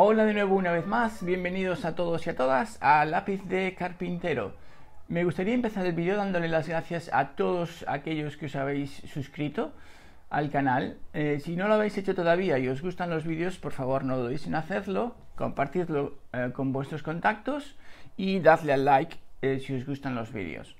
Hola de nuevo una vez más, bienvenidos a todos y a todas a Lápiz de Carpintero. Me gustaría empezar el vídeo dándole las gracias a todos aquellos que os habéis suscrito al canal. Si no lo habéis hecho todavía y os gustan los vídeos, por favor no dudéis en hacerlo, compartidlo con vuestros contactos y dadle al like si os gustan los vídeos.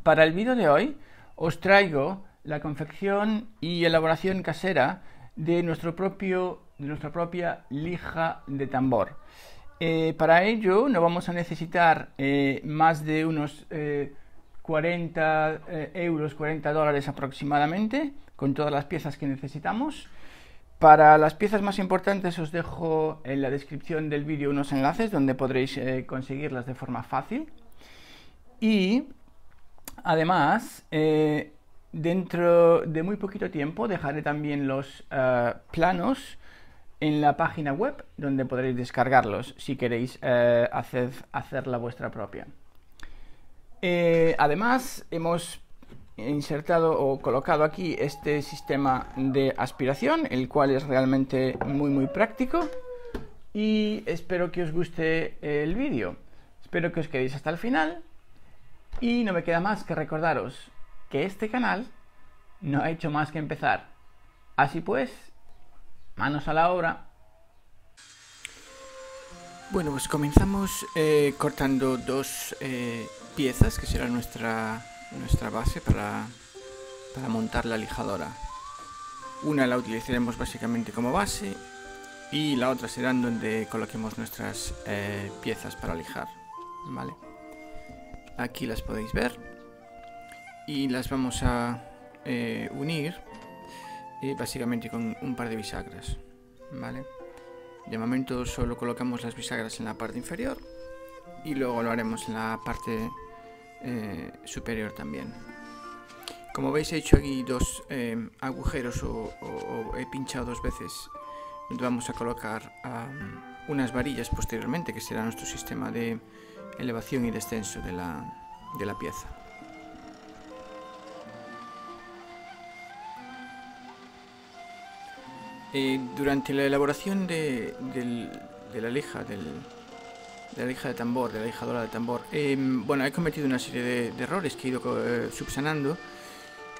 Para el vídeo de hoy os traigo la confección y elaboración casera de nuestra propia lija de tambor. Para ello no vamos a necesitar más de unos 40 euros, 40 dólares aproximadamente, con todas las piezas que necesitamos. Para las piezas más importantes os dejo en la descripción del vídeo unos enlaces donde podréis conseguirlas de forma fácil. Y además, dentro de muy poquito tiempo dejaré también los planos en la página web donde podréis descargarlos si queréis hacer la vuestra propia. Además, hemos insertado o colocado aquí este sistema de aspiración, el cual es realmente muy práctico, y espero que os guste el vídeo. Espero que os quedéis hasta el final y no me queda más que recordaros que este canal no ha hecho más que empezar. Así pues, manos a la obra. Bueno, pues comenzamos cortando dos piezas que será nuestra base para montar la lijadora. Una la utilizaremos básicamente como base y la otra será donde coloquemos nuestras piezas para lijar, ¿vale? Aquí las podéis ver y las vamos a unir básicamente con un par de bisagras, ¿vale? De momento solo colocamos las bisagras en la parte inferior y luego lo haremos en la parte superior también. Como veis, he hecho aquí dos agujeros o he pinchado dos veces donde vamos a colocar unas varillas posteriormente, que será nuestro sistema de elevación y descenso de la pieza. Durante la elaboración de la lija, de la lija de tambor, de la lijadora de tambor, bueno, he cometido una serie de errores que he ido subsanando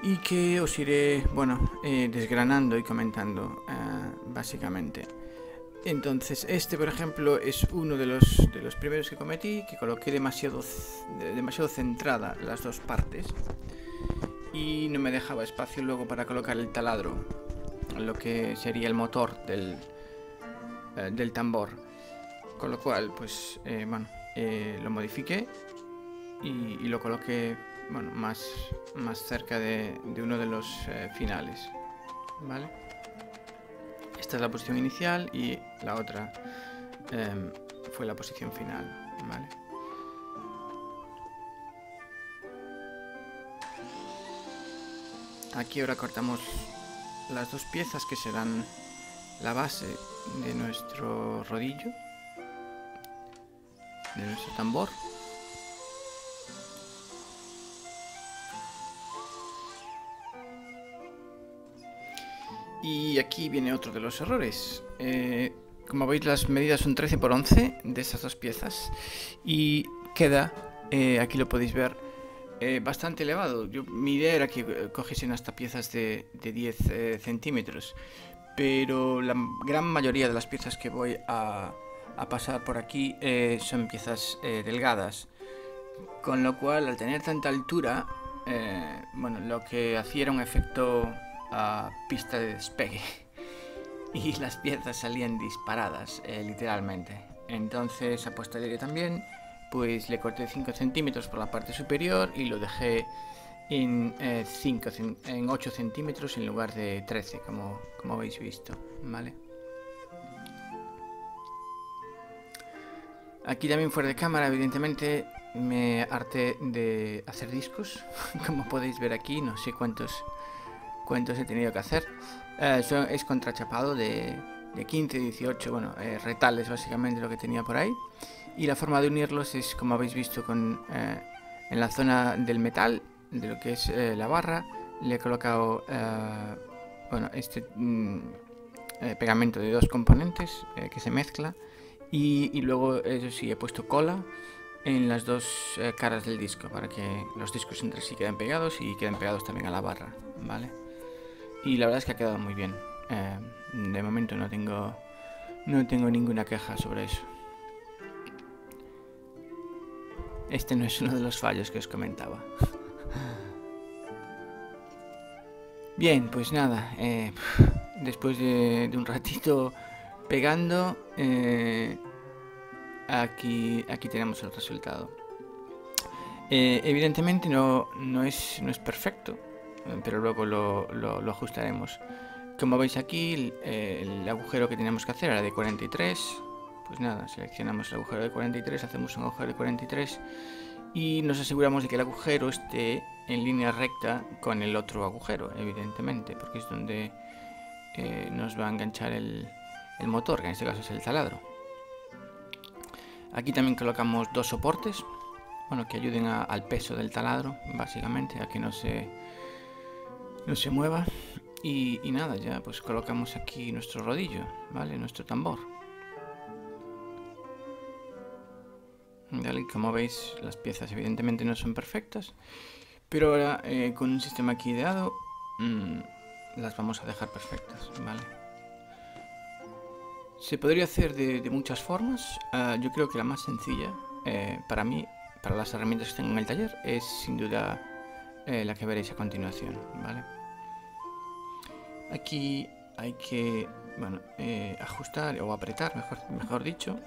y que os iré, bueno, desgranando y comentando básicamente. Entonces, este por ejemplo es uno de los primeros que cometí, que coloqué demasiado centrada las dos partes y no me dejaba espacio luego para colocar el taladro, lo que sería el motor del tambor, con lo cual pues bueno, lo modifiqué y lo coloqué, bueno, más cerca de uno de los finales, ¿vale? Esta es la posición inicial y la otra fue la posición final, ¿vale? Aquí ahora cortamos las dos piezas que serán la base de nuestro rodillo, de nuestro tambor. Y aquí viene otro de los errores. Como veis, las medidas son 13 por 11 de esas dos piezas y queda, aquí lo podéis ver, bastante elevado. Mi idea era que cogiesen hasta piezas de 10 centímetros, pero la gran mayoría de las piezas que voy a pasar por aquí son piezas delgadas, con lo cual, al tener tanta altura, bueno, lo que hacía era un efecto a pista de despegue y las piezas salían disparadas, literalmente. Entonces, a posteriori también, pues le corté 5 centímetros por la parte superior y lo dejé en 8 centímetros en lugar de 13, como habéis visto, ¿vale? Aquí también, fuera de cámara, evidentemente me harté de hacer discos. Como podéis ver aquí, no sé cuántos he tenido que hacer. Es contrachapado de 15, 18, bueno, retales básicamente lo que tenía por ahí. Y la forma de unirlos es, como habéis visto, en la zona del metal, de lo que es la barra, le he colocado bueno, pegamento de 2 componentes que se mezcla, y luego, eso sí, he puesto cola en las 2 caras del disco para que los discos entre sí queden pegados y queden pegados también a la barra, ¿vale? Y la verdad es que ha quedado muy bien. De momento no tengo ninguna queja sobre eso. Este no es uno de los fallos que os comentaba. Bien, pues nada, después de un ratito pegando, aquí tenemos el resultado. Evidentemente no es perfecto, pero luego lo ajustaremos. Como veis aquí, el agujero que tenemos que hacer era de 43. Pues nada, seleccionamos el agujero de 43, hacemos un agujero de 43 y nos aseguramos de que el agujero esté en línea recta con el otro agujero, evidentemente, porque es donde nos va a enganchar el motor, que en este caso es el taladro. Aquí también colocamos 2 soportes, bueno, que ayuden al peso del taladro, básicamente, a que no se mueva. Y nada, ya pues colocamos aquí nuestro rodillo, ¿vale? Nuestro tambor. ¿Vale? Como veis, las piezas evidentemente no son perfectas, pero ahora con un sistema aquí ideado las vamos a dejar perfectas, ¿vale? Se podría hacer de muchas formas. Yo creo que la más sencilla para mí, para las herramientas que tengo en el taller, es sin duda la que veréis a continuación, ¿vale? Aquí hay que, bueno, ajustar o apretar, mejor dicho,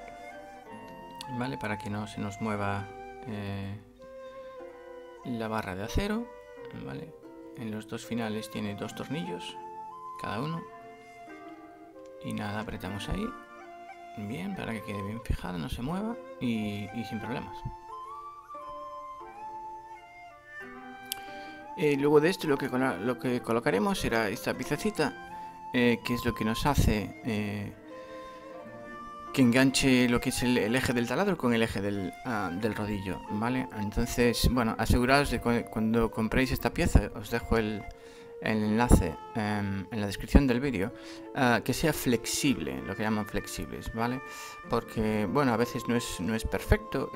¿vale? Para que no se nos mueva la barra de acero, ¿vale? En los 2 finales tiene 2 tornillos cada uno. Y nada, apretamos ahí, bien, para que quede bien fijada, no se mueva y sin problemas. Luego de esto lo que colocaremos será esta piececita, que es lo que nos hace que enganche lo que es el eje del taladro con el eje del rodillo, ¿vale? Entonces, bueno, aseguraos de que cuando compréis esta pieza, os dejo el enlace en la descripción del vídeo, que sea flexible, lo que llaman flexibles, ¿vale? Porque, bueno, a veces no es perfecto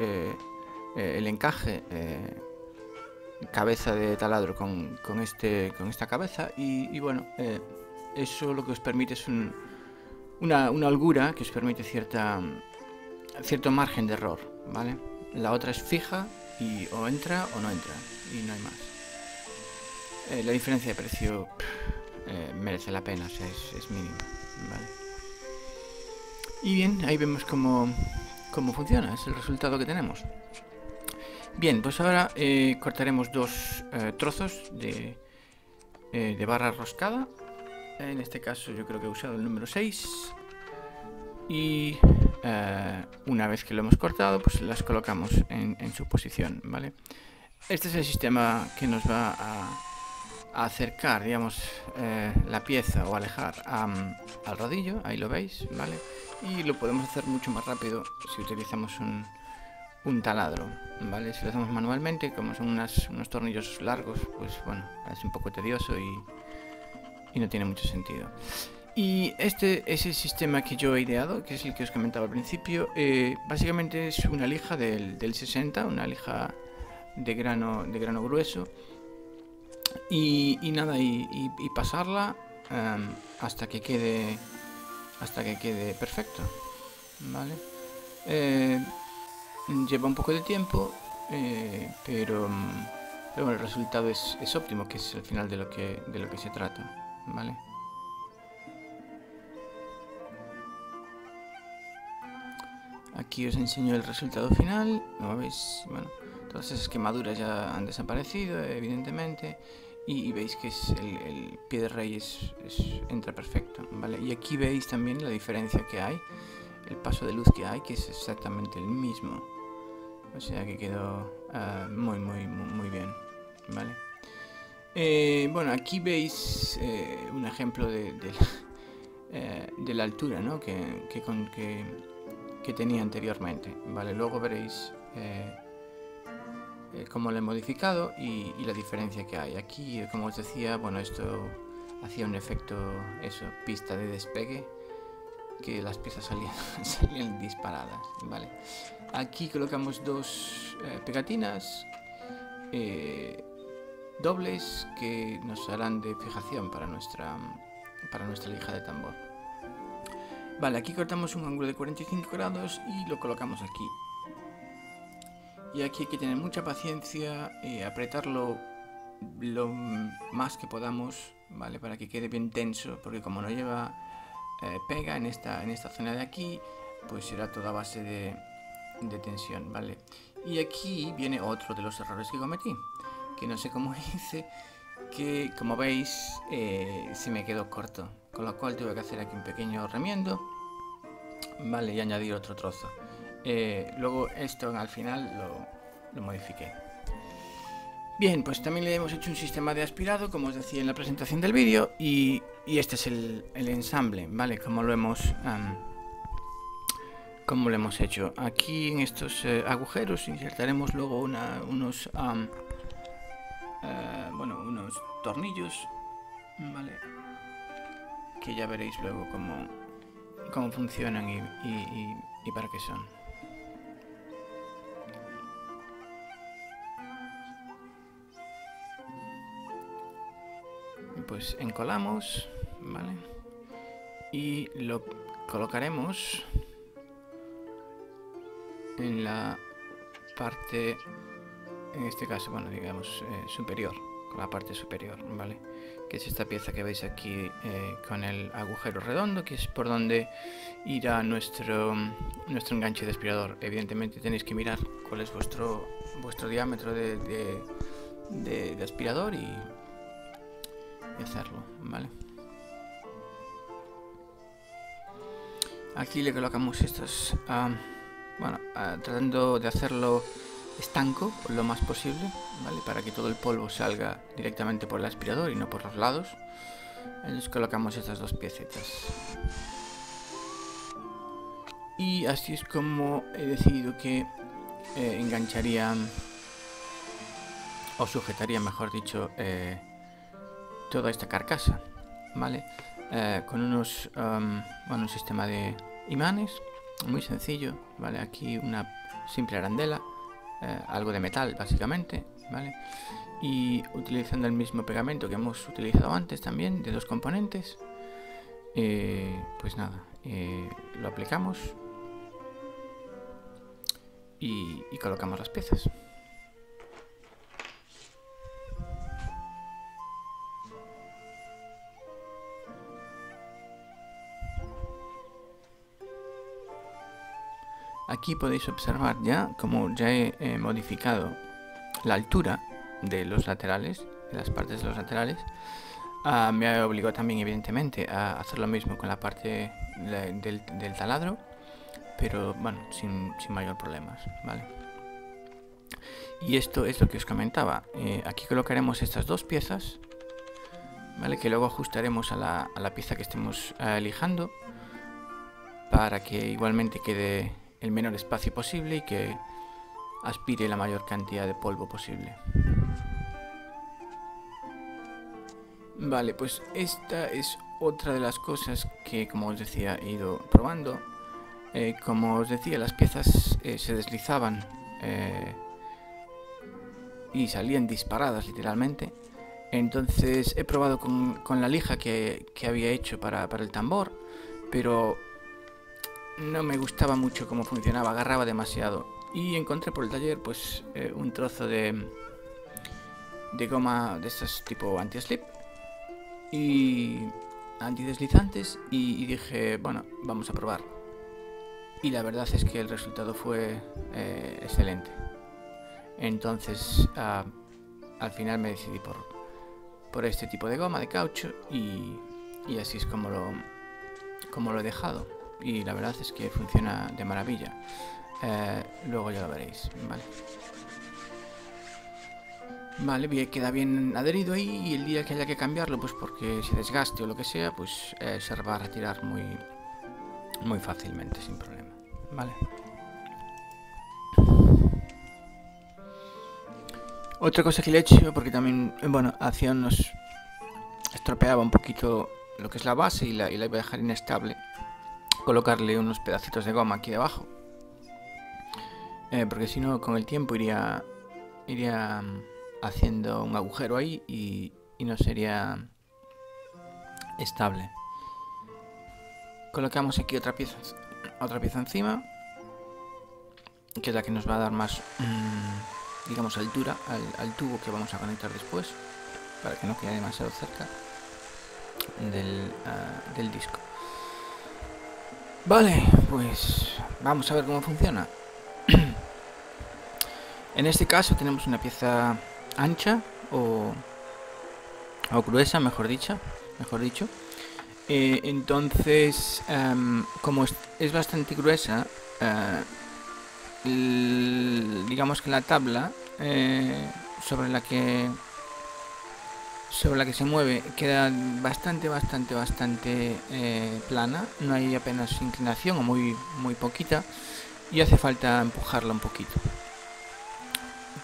el encaje cabeza de taladro con esta cabeza, y bueno, eso lo que os permite es una holgura que os permite cierto margen de error, ¿vale? La otra es fija y o entra o no entra y no hay más. La diferencia de precio merece la pena, o sea, es mínima, ¿vale? Y bien, ahí vemos cómo funciona, es el resultado que tenemos. Bien, pues ahora cortaremos 2 trozos de barra roscada. En este caso yo creo que he usado el número 6. Y una vez que lo hemos cortado, pues las colocamos en su posición, ¿vale? Este es el sistema que nos va a acercar, digamos, la pieza o alejar al rodillo, ahí lo veis, ¿vale? Y lo podemos hacer mucho más rápido si utilizamos un taladro, ¿vale? Si lo hacemos manualmente, como son unos tornillos largos, pues bueno, es un poco tedioso y no tiene mucho sentido. Y este es el sistema que yo he ideado, que es el que os comentaba al principio. Básicamente es una lija del 60, una lija de grano grueso, y nada, y pasarla hasta que quede perfecto, ¿vale? Lleva un poco de tiempo, pero bueno, el resultado es óptimo, que es al final de lo que se trata, ¿vale? Aquí os enseño el resultado final. Como veis, bueno, todas esas quemaduras ya han desaparecido, evidentemente, y veis que el pie de rey entra perfecto, ¿vale? Y aquí veis también la diferencia que hay, el paso de luz que hay, que es exactamente el mismo, o sea que quedó muy bien, ¿vale? Bueno, aquí veis un ejemplo de la altura, ¿no? que tenía anteriormente, ¿vale? Luego veréis cómo lo he modificado y la diferencia que hay. Aquí, como os decía, bueno, esto hacía un efecto, eso, pista de despegue, que las piezas salían disparadas, ¿vale? Aquí colocamos dos pegatinas dobles que nos harán de fijación para nuestra lija de tambor. Vale, aquí cortamos un ángulo de 45 grados y lo colocamos aquí. Y aquí hay que tener mucha paciencia, apretarlo lo más que podamos, ¿vale? Para que quede bien tenso, porque como no lleva pega en esta zona de aquí, pues será toda base de tensión, ¿vale? Y aquí viene otro de los errores que cometí, que no sé cómo hice, que como veis se me quedó corto, con lo cual tuve que hacer aquí un pequeño remiendo, ¿vale? Y añadir otro trozo. Luego esto al final lo modifiqué. Bien, pues también le hemos hecho un sistema de aspirado, como os decía en la presentación del vídeo, y este es el ensamble, ¿vale? Como lo hemos hecho. Aquí en estos agujeros insertaremos luego unos tornillos, ¿vale? Que ya veréis luego cómo funcionan y para qué son. Pues encolamos, ¿vale? Y lo colocaremos en la parte, en este caso, bueno, digamos superior, con la parte superior, ¿vale? Que es esta pieza que veis aquí con el agujero redondo, que es por donde irá nuestro enganche de aspirador. Evidentemente tenéis que mirar cuál es vuestro diámetro de aspirador y hacerlo, ¿vale? Aquí le colocamos estos, tratando de hacerlo estanco lo más posible, ¿vale? Para que todo el polvo salga directamente por el aspirador y no por los lados. Entonces colocamos estas dos piecetas. Y así es como he decidido que engancharía, o sujetaría, mejor dicho, toda esta carcasa, ¿vale? Con un sistema de imanes muy sencillo, ¿vale? Aquí una simple arandela, algo de metal básicamente, ¿vale? Y utilizando el mismo pegamento que hemos utilizado antes también, de dos componentes, pues nada, lo aplicamos y colocamos las piezas. Aquí podéis observar ya como ya he modificado la altura de los laterales, de las partes de los laterales. Me obligó también evidentemente a hacer lo mismo con la parte del taladro, pero bueno, sin mayor problemas, ¿vale? Y esto es lo que os comentaba. Aquí colocaremos estas dos piezas, ¿vale? Que luego ajustaremos a la pieza que estemos lijando, para que igualmente quede el menor espacio posible y que aspire la mayor cantidad de polvo posible. Vale, pues esta es otra de las cosas que, como os decía, he ido probando. Como os decía, las piezas se deslizaban y salían disparadas literalmente. Entonces he probado con la lija que había hecho para el tambor, pero no me gustaba mucho cómo funcionaba, agarraba demasiado. Y encontré por el taller pues un trozo de goma de estos tipo anti-slip y antideslizantes, y dije, bueno, vamos a probar. Y la verdad es que el resultado fue excelente. Entonces al final me decidí por este tipo de goma de caucho, y así es como lo he dejado. Y la verdad es que funciona de maravilla. Luego ya lo veréis, ¿vale? Queda bien adherido ahí, y el día que haya que cambiarlo, pues porque se desgaste o lo que sea, pues se va a retirar muy fácilmente, sin problema, ¿vale? Otra cosa que le he hecho, porque también, bueno, hacía estropeaba un poquito lo que es la base y la iba a dejar inestable. Colocarle unos pedacitos de goma aquí debajo, porque si no con el tiempo iría haciendo un agujero ahí y no sería estable. Colocamos aquí otra pieza encima, que es la que nos va a dar más digamos altura al tubo que vamos a conectar después, para que no quede demasiado cerca del disco. Vale, pues vamos a ver cómo funciona. En este caso tenemos una pieza ancha o gruesa, mejor dicho. Entonces, como es bastante gruesa, digamos que la tabla sobre la que se mueve queda bastante plana, no hay apenas inclinación o muy poquita, y hace falta empujarla un poquito,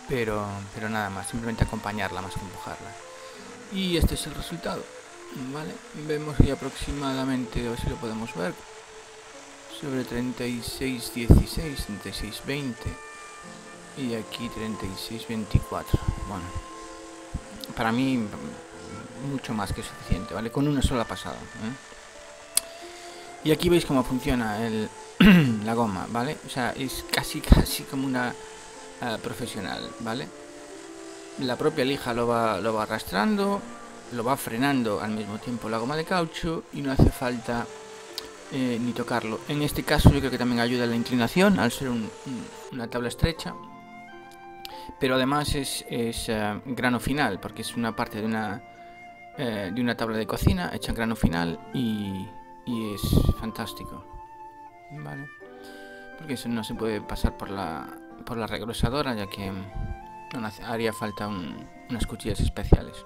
pero nada más, simplemente acompañarla más que empujarla. Y este es el resultado, vale. Vemos que aproximadamente, a ver si lo podemos ver, sobre 36-16, 36-20 y aquí 36-24. Bueno, para mí mucho más que suficiente, ¿vale? Con una sola pasada, Y aquí veis cómo funciona la goma, ¿vale? O sea, es casi como una profesional, ¿vale? La propia lija lo va arrastrando, lo va frenando al mismo tiempo la goma de caucho, y no hace falta ni tocarlo. En este caso yo creo que también ayuda la inclinación, al ser una tabla estrecha. Pero además es grano final, porque es una parte de una tabla de cocina hecha en grano final, y es fantástico, vale, porque eso no se puede pasar por la regresadora, ya que haría falta unas cuchillas especiales.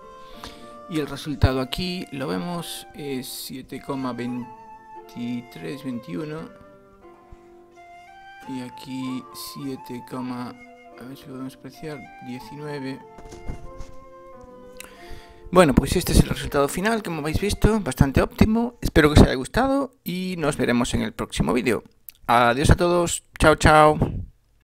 Y el resultado aquí lo vemos, es 7,2321 y aquí 7, a ver si lo podemos apreciar, 19. Bueno, pues este es el resultado final, como habéis visto, bastante óptimo. Espero que os haya gustado y nos veremos en el próximo vídeo. Adiós a todos, chao chao.